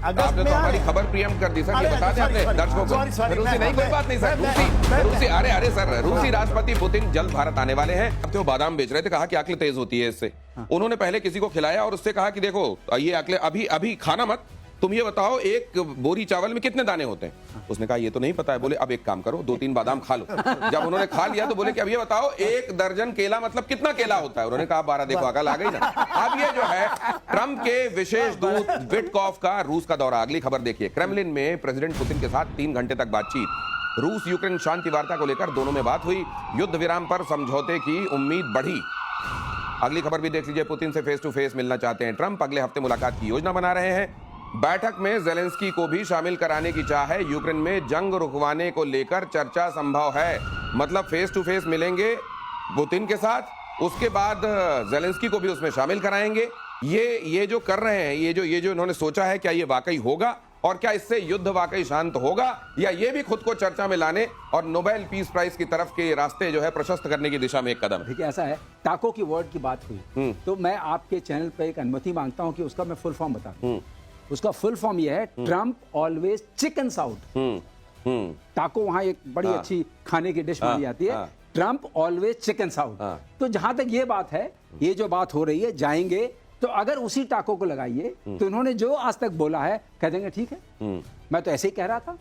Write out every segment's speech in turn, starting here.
आपने तो हमारी खबर प्रीएम्प्ट कर दी सर, ये बता दें अपने दर्शकों को। रूसी नहीं, कोई बात नहीं सर, रूसी अरे सर, रूसी राष्ट्रपति पुतिन जल्द भारत आने वाले हैं। अब तो बादाम बेच रहे थे, कहा कि अक्ल तेज होती है इससे। उन्होंने पहले किसी को खिलाया और उससे कहा कि देखो ये अक्ल अभी खाना मत, तुम ये बताओ एक बोरी चावल में कितने दाने होते हैं। उसने कहा ये तो नहीं पता है। बोले अब एक काम करो, 2-3 बादाम खा लो। जब उन्होंने खा लिया तो बोले कि अब ये बताओ 1 दर्जन केला मतलब कितना केला होता है। उन्होंने कहा 12। देखो अकल आ गई ना। अब ये जो है ट्रंप के विशेष दूत विटकॉफ का रूस का दौरा। अगली खबर देखिए, क्रेमलिन में प्रेसिडेंट पुतिन के साथ 3 घंटे तक बातचीत। रूस यूक्रेन शांति वार्ता को लेकर दोनों में बात हुई, युद्ध विराम पर समझौते की उम्मीद बढ़ी। अगली खबर भी देख लीजिए, पुतिन से फेस टू फेस मिलना चाहते हैं ट्रंप, अगले हफ्ते मुलाकात की योजना बना रहे हैं। बैठक में जेलेंस्की को भी शामिल कराने की चाह है। यूक्रेन में जंग रुकवाने को लेकर चर्चा संभव है। मतलब फेस टू फेस मिलेंगे पुतिन के साथ, उसके बाद जेलेंस्की को भी उसमें शामिल कराएंगे। ये जो कर रहे हैं, ये जो इन्होंने सोचा है, क्या ये वाकई होगा और क्या इससे युद्ध वाकई शांत होगा, या ये भी खुद को चर्चा में लाने और नोबेल पीस प्राइज की तरफ के रास्ते जो है प्रशस्त करने की दिशा में एक कदम है। देखिए ऐसा है, टाको की वर्ड की बात हुई तो मैं आपके चैनल पे एक अनुमति मांगता हूं कि उसका मैं फुल फॉर्म बता दूं। उसका फुल फॉर्म यह है, ट्रंप ऑलवेज चिकन्स आउट। टाको वहां एक बड़ी अच्छी खाने की डिश मानी जाती है, ट्रंप ऑलवेज चिकन्स आउट। तो जहां तक ये बात है, ये जो बात हो रही है, जाएंगे तो अगर उसी टाको को लगाइए तो इन्होंने जो आज तक बोला है कह देंगे ठीक है, मैं तो ऐसे ही कह रहा था।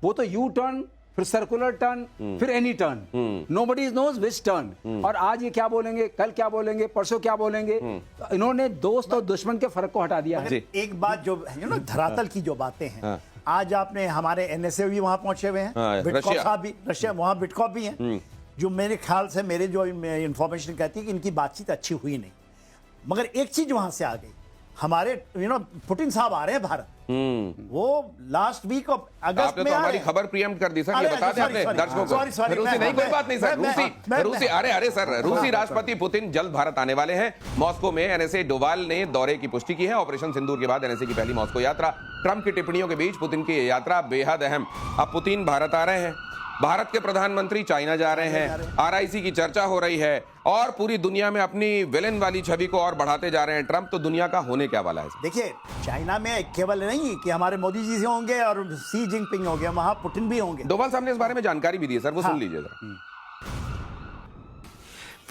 वो तो यू टर्न, फिर सर्कुलर टर्न, फिर any turn, nobody knows which turn. और आज ये क्या बोलेंगे, कल क्या बोलेंगे, परसों क्या बोलेंगे। तो इन्होंने दोस्त और दुश्मन के फर्क को हटा दिया है। एक बात जो है ना, धरातल की जो बातें हैं, आज आपने हमारे एनएसए भी वहां पहुंचे हुए हैं, विटकॉफ साहब भी, रशिया वहां विटकॉफ भी हैं, जो मेरे ख्याल से मेरे जो इंफॉर्मेशन कहती है कि इनकी बातचीत अच्छी हुई नहीं। मगर एक चीज वहां से आ गई, हमारे पुतिन साहब आ रहे हैं भारत। वो लास्ट वीक ऑफ अगस्त में तो हमारी खबर प्रीएम्प्ट कर दी सर, ये बता दें अपने दर्शकों को। रूसी नहीं, कोई बात नहीं सर, रूसी अरे रूसी राष्ट्रपति पुतिन जल्द भारत आने वाले हैं। मॉस्को में एनएसए डोवाल ने दौरे की पुष्टि की है। ऑपरेशन सिंदूर के बाद एनएसए की पहली मॉस्को यात्रा। ट्रंप की टिप्पणियों के बीच पुतिन की यात्रा बेहद अहम। अब पुतिन भारत आ रहे हैं, भारत के प्रधानमंत्री चाइना जा रहे हैं, आरआईसी की चर्चा हो रही है और पूरी दुनिया में अपनी विलेन वाली छवि को और बढ़ाते जा रहे हैं ट्रंप। तो दुनिया का होने क्या वाला है? देखिए, चाइना में केवल नहीं कि हमारे मोदी जी से होंगे और शी जिनपिंग होंगे, वहां पुतिन भी होंगे। डोभाल साहब ने इस बारे में जानकारी भी दी है सर, वो सुन लीजिए जरा।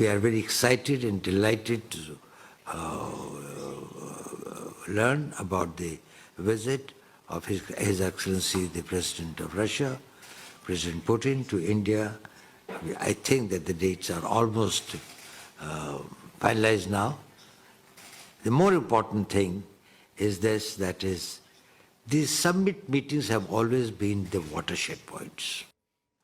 We are very excited and delighted to learn about the visit of His Excellency the President of Russia, President Putin, to India. I think that the dates are almost finalized now. The more important thing is this, that is, these summit meetings have always been the watershed points.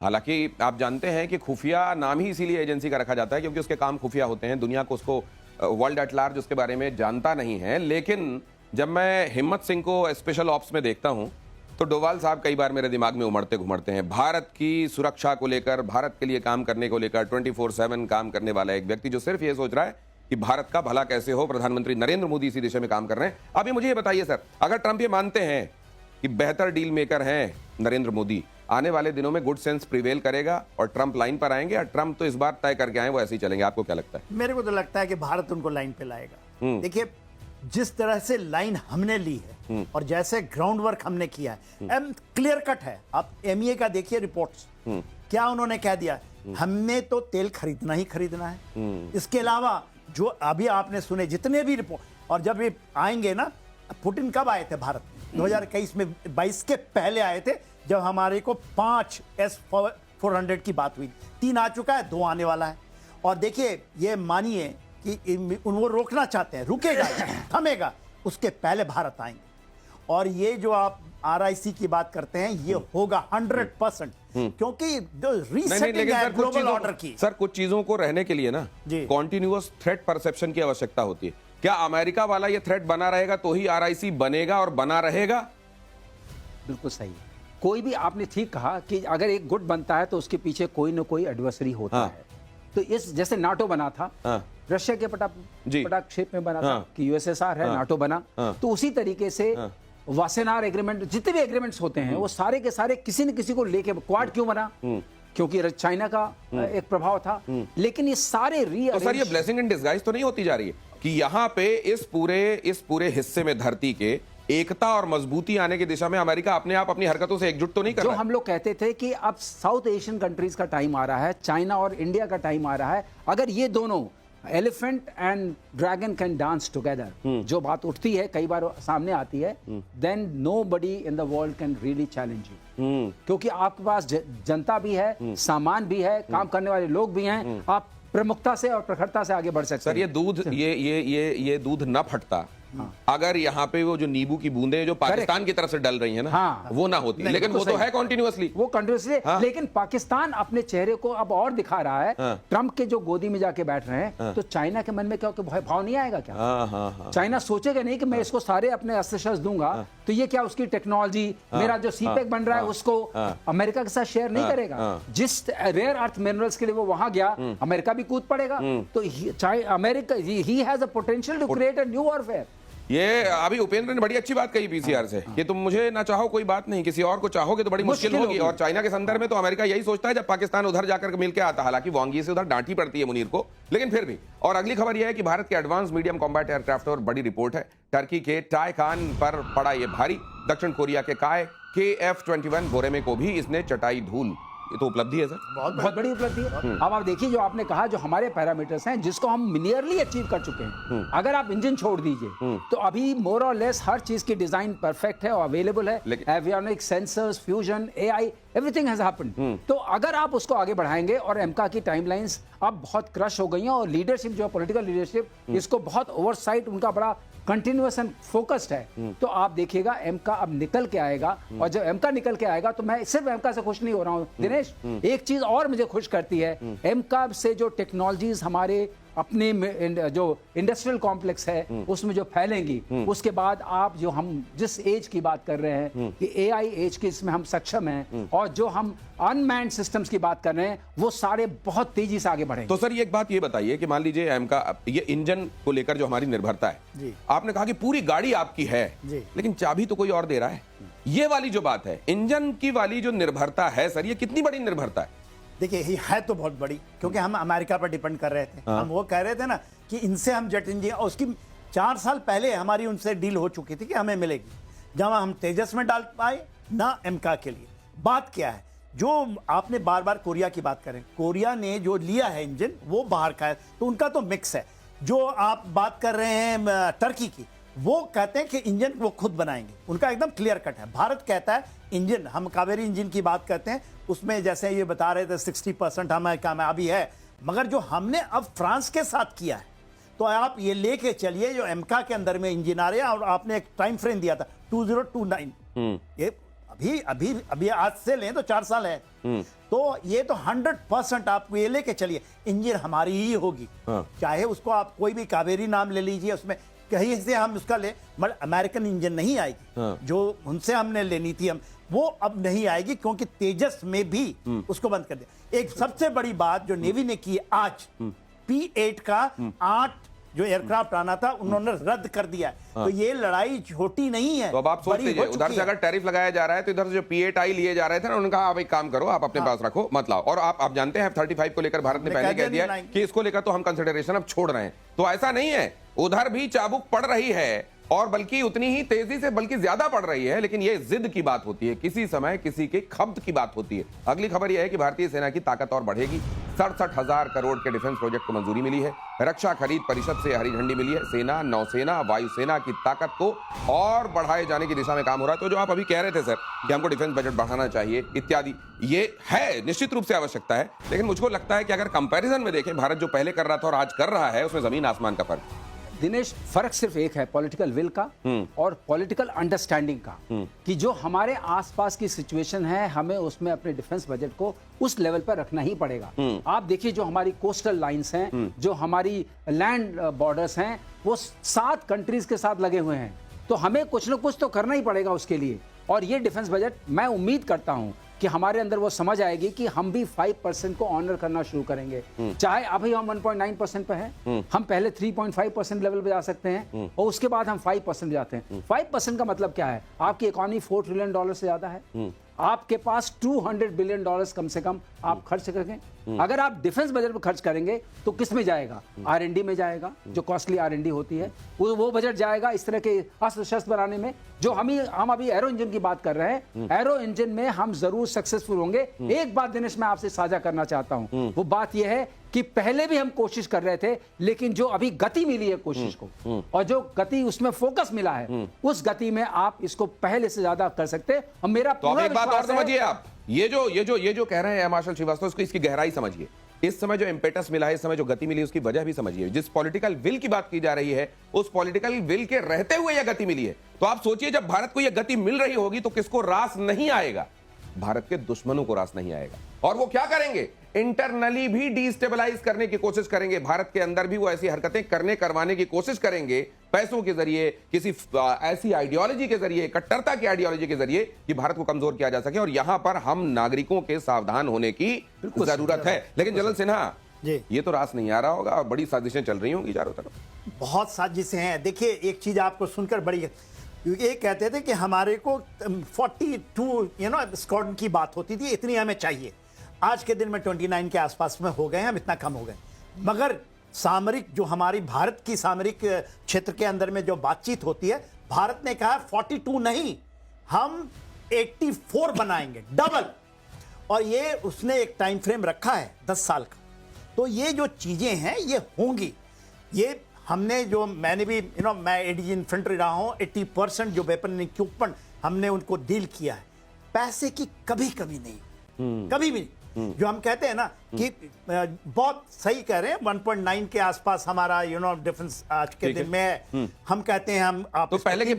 हालांकि आप जानते हैं कि खुफिया नाम ही इसीलिए agency का रखा जाता है क्योंकि उसके काम खुफिया होते हैं। दुनिया को उसको वर्ल्ड एट लार्ज उसके बारे में जानता नहीं है। लेकिन जब मैं हिम्मत सिंह को स्पेशल ऑप्स में देखता हूं तो डोवाल साहब कई बार मेरे दिमाग में उमड़ते घुमड़ते हैं। भारत की सुरक्षा को लेकर, भारत के लिए काम करने को लेकर 24/7 काम करने वाला एक व्यक्ति जो सिर्फ ये सोच रहा है कि भारत का भला कैसे हो। प्रधानमंत्री नरेंद्र मोदी इसी दिशा में काम कर रहे हैं। अभी मुझे ये बताइए सर, अगर ट्रंप ये मानते हैं कि बेहतर डील मेकर हैं नरेंद्र मोदी, आने वाले दिनों में गुड सेंस प्रिवेल करेगा और ट्रंप लाइन पर आएंगे, या ट्रंप तो इस बार तय करके आए वो ऐसे ही चलेंगे? आपको क्या लगता है? मेरे को तो लगता है कि भारत उनको लाइन पे लाएगा। देखिए, जिस तरह से लाइन हमने ली है और जैसे ग्राउंड वर्क हमने किया है, क्लियर कट है। आप एमईए का देखिए रिपोर्ट्स, क्या उन्होंने कह दिया, हमने तो तेल खरीदना ही खरीदना है। इसके अलावा जो अभी आपने सुने जितने भी रिपोर्ट, और जब ये आएंगे ना, पुतिन कब आए थे भारत में? 2021 में, 22 के पहले आए थे, जब हमारे को 5 S-400 की बात हुई। 3 आ चुका है, 2 आने वाला है। और देखिए, ये मानिए कि वो रोकना चाहते हैं, रुकेगा, थमेगा, उसके पहले भारत आएंगे। और ये जो आप आरआईसी की बात करते हैं, ये होगा 100%, क्योंकि रीसेटिंग है ग्लोबल ऑर्डर की। सर, कुछ चीजों को रहने के लिए ना कॉन्टिन्यूअस थ्रेट परसेप्शन की आवश्यकता होती है। क्या अमेरिका वाला ये थ्रेट बना रहेगा तो ही आरआईसी बनेगा और बना रहेगा? बिल्कुल सही। कोई भी, आपने ठीक कहा कि अगर एक गुट बनता है तो उसके पीछे कोई ना कोई एडवर्सरी होता है। तो इस जैसे नाटो बना था, रशिया के पटाक्षेप में बना था कि यूएसएसआर है, नाटो बना। तो उसी तरीके से वासेनार एग्रीमेंट, जितने भी एग्रीमेंट्स होते हैं वो सारे के सारे किसी न किसी को लेके, क्वाड क्यों बना? क्योंकि चाइना का एक प्रभाव था। लेकिन ये सारे तो सर, ये ब्लेसिंग इन डिस्गाइज तो नहीं होती जा रही है कि यहाँ पे इस पूरे हिस्से में धरती के एकता और मजबूती आने की दिशा में अमेरिका अपने आप अपनी हरकतों से एकजुट तो नहीं कर जो रहा है? हम लोग कहते थे कि अब साउथ एशियन कंट्रीज का टाइम आ रहा है, चाइना और इंडिया का टाइम आ रहा है, अगर ये दोनों elephant and dragon can dance together, जो बात उठती है कई बार सामने आती है, then nobody in the world can really challenge you, क्योंकि आपके पास जनता भी है, सामान भी है, काम करने वाले लोग भी हैं, आप प्रमुखता से और प्रखरता से आगे बढ़ सकते सर, ये दूध ये दूध न फटता अगर यहाँ पे वो जो नींबू की बूंदें जो पाकिस्तान की तरफ से डल रही है ना, हाँ, वो ना होती, लेकिन वो तो है कॉन्टिन्यूअसली, वो कंटिन्यूअसली। हाँ, लेकिन पाकिस्तान अपने चेहरे को अब और दिखा रहा है। हाँ, ट्रंप के जो गोदी में जाके बैठ रहे हैं, हाँ, तो चाइना के मन में क्या भय भाव नहीं आएगा क्या? हाँ, हाँ, हाँ, चाइना सोचेगा नहीं कि मैं इसको सारे अपने अस्त्र शस्त्र दूंगा, तो ये क्या उसकी टेक्नोलॉजी, मेरा जो सीपेक बन रहा है उसको अमेरिका के साथ शेयर नहीं करेगा? जिस रेयर अर्थ मिनरल्स के लिए वो वहां गया, अमेरिका भी कूद पड़ेगा। तो अमेरिका ही has a potential to create a new warfare. ये अभी उपेंद्र ने बड़ी अच्छी बात कही पीसीआर से कि तुम मुझे ना चाहो कोई बात नहीं, किसी और को चाहोगे तो बड़ी मुश्किल होगी। और चाइना के संदर्भ में तो अमेरिका यही सोचता है जब पाकिस्तान उधर जाकर मिल के आता, हालांकि वांगी से उधर डांटी पड़ती है मुनीर को, लेकिन फिर भी। और अगली खबर यह है कि भारत के एडवांस मीडियम कॉम्बैट एयरक्राफ्ट और बड़ी रिपोर्ट है, टर्की के टाइकान पर पड़ा ये भारी, दक्षिण कोरिया के काय KF-21 बोरेमे को भी इसने चटाई धूल। ये तो उपलब्धि है सर, बहुत बड़ी उपलब्धि है। अब आप देखिए, जो आपने कहा, जो हमारे पैरामीटर्स हैं जिसको हम नियरली अचीव कर चुके हैं, अगर आप इंजन छोड़ दीजिए तो अभी मोर और लेस हर चीज की डिजाइन परफेक्ट है और अवेलेबल है। Avionics, sensors, fusion, AI, everything has happened. तो अगर आप उसको आगे बढ़ाएंगे, और एमका की टाइमलाइंस अब बहुत क्रश हो गई हैं, और लीडरशिप जो पॉलिटिकल लीडरशिप इसको बहुत ओवरसाइट, उनका बड़ा कंटिन्यूअस एंड फोकस्ड है, तो आप देखिएगा एमका अब निकल के आएगा। और जब एमका निकल के आएगा तो मैं सिर्फ एमका से खुश नहीं हो रहा हूं दिनेश, एक चीज और मुझे खुश करती है, एमका से जो टेक्नोलॉजीज हमारे अपने जो इंडस्ट्रियल कॉम्प्लेक्स है उसमें जो फैलेंगी, उसके बाद आप जो हम जिस एज की बात कर रहे हैं कि AI एज की, इसमें हम सक्षम हैं, और जो हम अनमैन्ड सिस्टम्स की बात कर रहे हैं, वो सारे बहुत तेजी से आगे बढ़ेंगे। तो सर, ये एक बात ये बताइए कि मान लीजिए एमका, ये इंजन को लेकर जो हमारी निर्भरता है, जी, आपने कहा कि पूरी गाड़ी आपकी है, लेकिन चाबी तो कोई और दे रहा है। ये वाली जो बात है, इंजन की वाली जो निर्भरता है सर, ये कितनी बड़ी निर्भरता है? देखिए, ये है तो बहुत बड़ी, क्योंकि हम अमेरिका पर डिपेंड कर रहे थे। हम वो कह रहे थे ना कि इनसे हम जेट इंजन, और उसकी 4 साल पहले हमारी उनसे डील हो चुकी थी कि हमें मिलेगी, जहां हम तेजस में डाल पाए ना एमका के लिए। बात क्या है, जो आपने बार बार कोरिया की बात करें, कोरिया ने जो लिया है इंजन वो बाहर का है, तो उनका तो मिक्स है। जो आप बात कर रहे हैं टर्की की, वो कहते हैं कि इंजन वो खुद बनाएंगे, उनका एकदम क्लियर कट है। भारत कहता है इंजन, हम कावेरी इंजन की बात करते हैं, उसमें जैसे ये बता रहे थे 60% हमारे कामयाबी है, मगर जो हमने अब फ्रांस के साथ किया है, तो आप ये लेके चलिए, जो एमका के अंदर में इंजन आ रहे हैं, और आपने एक टाइम फ्रेम दिया था 2029, ये अभी आज से लें तो 4 साल है, तो ये तो 100% आपको ये लेके चलिए, इंजन हमारी ही होगी। चाहे उसको आप कोई भी कावेरी नाम ले लीजिए, उसमें कहीं से हम उसका ले, मगर अमेरिकन इंजन नहीं आएगी। जो उनसे हमने लेनी थी, हम वो अब नहीं आएगी, क्योंकि तेजस में भी उसको बंद कर दिया। एक सबसे बड़ी बात जो नेवी ने की आज, P-8 का 8 जो एयरक्राफ्ट आना था, उन्होंने रद्द कर दिया है। तो ये लड़ाई छोटी नहीं है। तो अब आप सोच लीजिए, उधर से अगर टैरिफ लगाया जा रहा है, तो इधर से जो P-8I लिए जा रहे थे ना, उन्होंने कहा आप एक काम करो, आप अपने पास रखो, मत लाओ। और आप जानते हैं F-35 को लेकर भारत ने पहले कह दिया कि इसको लेकर तो हम कंसिडरेशन अब छोड़ रहे हैं। तो ऐसा नहीं है, उधर भी चाबुक पड़ रही है, और बल्कि उतनी ही तेजी से, बल्कि ज्यादा पड़ रही है। लेकिन ये जिद की बात होती है, किसी समय किसी के खब्त की बात होती है। अगली खबर यह है कि भारतीय सेना की ताकत और बढ़ेगी। 67,000 करोड़ के डिफेंस प्रोजेक्ट को मंजूरी मिली है। रक्षा खरीद परिषद से हरी झंडी मिली है। सेना, नौसेना, वायुसेना की ताकत को और बढ़ाए जाने की दिशा में काम हो रहा है। तो जो आप अभी कह रहे थे सर कि हमको डिफेंस बजट बढ़ाना चाहिए इत्यादि, ये है निश्चित रूप से आवश्यकता है। लेकिन मुझको लगता है कि अगर कंपैरिजन में देखें, भारत जो पहले कर रहा था और आज कर रहा है, उसमें जमीन आसमान का फर्क। दिनेश, फर्क सिर्फ एक है, पॉलिटिकल विल का और पॉलिटिकल अंडरस्टैंडिंग का, कि जो हमारे आसपास की सिचुएशन है, हमें उसमें अपने डिफेंस बजट को उस लेवल पर रखना ही पड़ेगा। आप देखिए, जो हमारी कोस्टल लाइंस हैं, जो हमारी लैंड बॉर्डर्स हैं, वो 7 कंट्रीज के साथ लगे हुए हैं, तो हमें कुछ न कुछ तो करना ही पड़ेगा उसके लिए। और ये डिफेंस बजट, मैं उम्मीद करता हूं कि हमारे अंदर वो समझ आएगी कि हम भी 5% को ऑनर करना शुरू करेंगे। चाहे अभी हम 1.9% पे हैं, हम पहले 3.5% लेवल पे जा सकते हैं, और उसके बाद हम 5% जाते हैं। 5% का मतलब क्या है? आपकी इकोनॉमी $4 ट्रिलियन से ज्यादा है, आपके पास $200 बिलियन कम से कम आप खर्च करेंगे। अगर आप डिफेंस बजट में खर्च करेंगे तो किस में जाएगा? R&D में जाएगा, जो कॉस्टली R&D होती है, वो बजट जाएगा इस तरह के अस्त्र शस्त्र बनाने में। जो हम अभी एरो इंजन की बात कर रहे हैं, एरो इंजन में हम जरूर सक्सेसफुल होंगे। एक बात दिनेश मैं आपसे साझा करना चाहता हूं, वो बात यह है कि पहले भी हम कोशिश कर रहे थे, लेकिन जो अभी गति मिली है कोशिश को, और जो गति उसमें फोकस मिला है, उस गति में आप इसको पहले से ज्यादा कर सकते हैं। और मेरा तो अब पूरा एक बात और विश्वास है- समझिए आप, ये जो कह रहे हैं मार्शल श्रीवास्तव, इसको इसकी गहराई समझिए। इस समय जो इम्पेटस मिला है, इस समय जो गति मिली, उसकी वजह भी समझिए। जिस पॉलिटिकल विल की बात की जा रही है, उस पॉलिटिकल विल के रहते हुए यह गति मिली है। तो आप सोचिए, जब भारत को यह गति मिल रही होगी तो किसको रास नहीं आएगा? भारत के दुश्मनों को रास नहीं आएगा। और वो क्या करेंगे? इंटरनली भी डिस्टेबलाइज करने की कोशिश करेंगे। भारत के अंदर भी वो ऐसी हरकतें करवाने की कोशिश करेंगे, पैसों के जरिए, किसी ऐसी आइडियोलॉजी के जरिए, कट्टरता की आइडियोलॉजी के जरिए, कि भारत को कमजोर किया जा सके। और यहां पर हम नागरिकों के सावधान होने की जरूरत है। लेकिन जनरल सिन्हा जी, ये तो रास नहीं आ रहा होगा और बड़ी साजिशें चल रही होंगी चारों तरफ। बहुत साजिशें हैं। देखिए, एक चीज आपको सुनकर बड़ी, ये कहते थे कि हमारे को 42 स्क्वाड्रन की बात होती थी, इतनी हमें चाहिए। आज के दिन में 29 के आसपास में हो गए हैं, हम इतना कम हो गए। मगर सामरिक, जो हमारी भारत की सामरिक क्षेत्र के अंदर में जो बातचीत होती है, भारत ने कहा 42 नहीं, हम 84 बनाएंगे, डबल। और ये उसने एक टाइम फ्रेम रखा है 10 साल का। तो ये जो चीजें हैं ये होंगी। ये हमने जो, मैंने भी मैं एडीजी इन्फेंट्री रहा हूं, 80% जो वेपन इक्विपमेंट हमने उनको डील किया है। पैसे की कभी कमी नहीं, कभी भी नहीं। जो हम कहते हैं ना कि बहुत सही कह रहे हैं, 1.9 के आसपास हमारा डिफेंस आज के दिन में है। हम कहते हैं हम आप तो पहले भी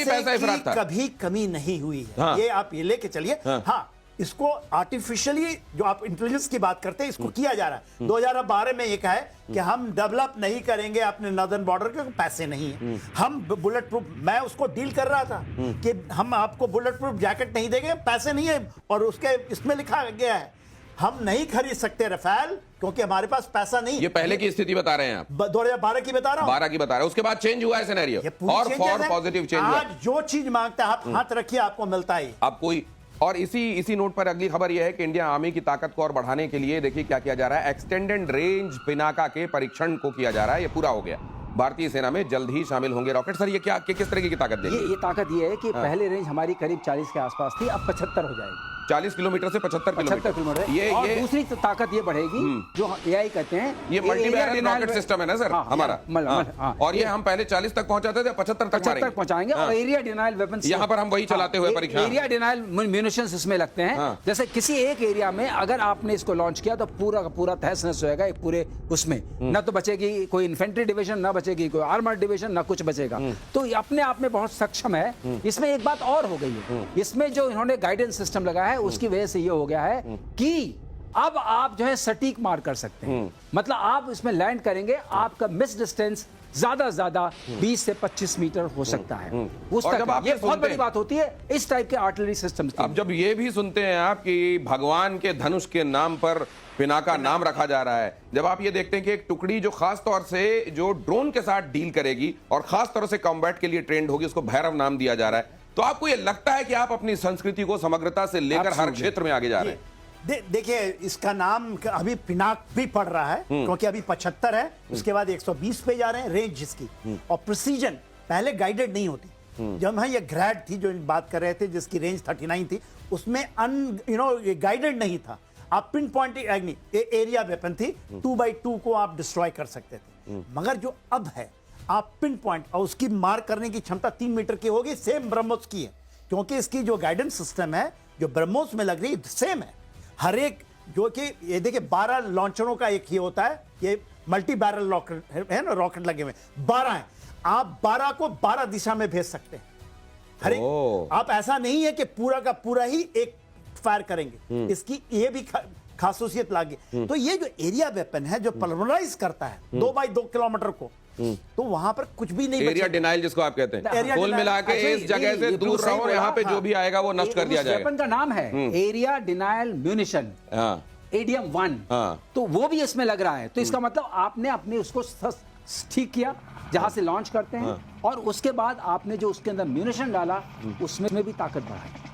पैसा इफरात था, कभी कमी नहीं हुई है। हाँ। ये आप ये लेके चलिए। हाँ, इसको आर्टिफिशियली, जो आप इंटेलिजेंस की बात करते हैं, इसको किया जा रहा है। 2012 में ये कहा है कि हम डेवलप नहीं करेंगे अपने नॉर्दर्न बॉर्डर के, पैसे नहीं है। हम बुलेट प्रूफ, मैं उसको डील कर रहा था कि हम आपको बुलेट प्रूफ जैकेट नहीं देंगे, पैसे नहीं है। और उसके इसमें लिखा गया है हम नहीं खरीद सकते रफेल क्योंकि हमारे पास पैसा नहीं। ये पहले की स्थिति बता रहे हैं आप, 2012 की बता रहा हूं, 12 की बता रहे हैं। उसके बाद चेंज हुआ है सिनेरियो, और फॉर पॉजिटिव चेंज हुआ। आज जो चीज मांगता है आप हाथ रखिए, आपको मिलता ही। अब कोई, और इसी नोट पर अगली खबर यह है कि इंडियन आर्मी की ताकत को और बढ़ाने के लिए देखिए क्या किया जा रहा है। एक्सटेंडेड रेंज पिनाका के परीक्षण को किया जा रहा है। ये पूरा हो गया। भारतीय सेना में जल्द ही शामिल होंगे रॉकेट। सर, ये किस तरह की ताकत देगी? ये ताकत ये है कि पहले रेंज हमारी करीब 40 के आसपास थी, अब 75 हो जाएगी। 40 किलोमीटर से 75 किलोमीटर। ये दूसरी ताकत ये बढ़ेगी, जो एआई कहते हैं, ये मल्टी बैरल रॉकेट सिस्टम है ना सर, हमारा। और ये हम पहले 40 तक पहुंचाते थे, 75 तक पहुंचाएंगे। और एरिया डिनाइल वेपन्स, यहाँ पर हम वही चलाते हुए परीक्षा, एरिया डिनाइल म्यूनिशंस इसमें लगते हैं। जैसे किसी एक एरिया में अगर आपने इसको लॉन्च किया तो पूरा का पूरा तहस नहस होएगा पूरे उसमें। न तो बचेगी कोई इन्फेंट्री डिवीजन, न बचेगी कोई आर्मर्ड डिवीजन, न कुछ बचेगा। तो अपने आप में बहुत सक्षम है। इसमें एक बात और हो गई है, इसमें जो इन्होंने गाइडेंस सिस्टम लगाया है उसकी वजह से ये हो गया है कि अब आप जो है सटीक मार कर सकते हैं। मतलब आप इसमें लैंड करेंगे, आपका मिस डिस्टेंस ज्यादा 20 से 25 मीटर हो सकता है। उस तक ये बहुत बड़ी बात होती है इस टाइप के आर्टिलरी सिस्टम। अब जब ये भी सुनते हैं आप कि भगवान के धनुष के नाम पर पिनाका नाम रखा जा रहा है, जब आप ये देखते हैं कि एक टुकड़ी जो खास तौर से जो ड्रोन के साथ डील करेगी और खास तौर से कॉम्बैट के लिए ट्रेंड होगी, उसको भैरव नाम दिया जा रहा है, तो आपको ये लगता है कि आप अपनी संस्कृति को समग्रता से लेकर हर क्षेत्र में आगे जा रहे हैं? देखिए, इसका नाम अभी पिनाक भी पड़ रहा है क्योंकि अभी 75 है, उसके बाद 120 पे जा रहे हैं रेंज इसकी। और प्रिसीजन पहले गाइडेड नहीं होती। जब हम ये ग्रैड थी जो बात कर रहे थे जिसकी रेंज 39 थी, उसमें गाइडेड नहीं था। आप पिन पॉइंट एरिया वेपन थी, 2x2 को आप डिस्ट्रॉय कर सकते थे। मगर जो अब है, आप पिन पॉइंट, और उसकी मार करने की क्षमता 3 मीटर की होगी, सेम ब्रह्मोस की है। क्योंकि इसकी जो गाइडेंस सिस्टम है जो ब्रह्मोस में लग रही है सेम है। हर एक, जो कि ये देखिए 12 लॉन्चरों का एक ही होता है, ये मल्टी बैरल रॉकेट है ना, रॉकेट लगे हुए 12 हैं। आप 12 को 12 दिशा में भेज सकते हैं। हर एक, आप ऐसा नहीं है कि पूरा का पूरा ही एक फायर करेंगे। इसकी ये भी खासियत लागे। तो ये जो एरिया वेपन है जो पल्वराइज करता है 2x2 किलोमीटर को, तो वहां पर कुछ भी नहीं, एरिया डिनाइल जिसको आप कहते हैं, कुल मिला के इस जगह से दूर रहो, यहाँ पे जो भी आएगा वो नष्ट कर दिया जाएगा। वेपन का नाम है एरिया डिनाइल म्यूनिशन, एडीएम 1। तो वो भी इसमें लग रहा है। तो इसका मतलब आपने अपने उसको ठीक किया जहां से लॉन्च करते हैं, और उसके बाद आपने जो उसके अंदर म्यूनिशन डाला उसमें भी ताकत बढ़ाई।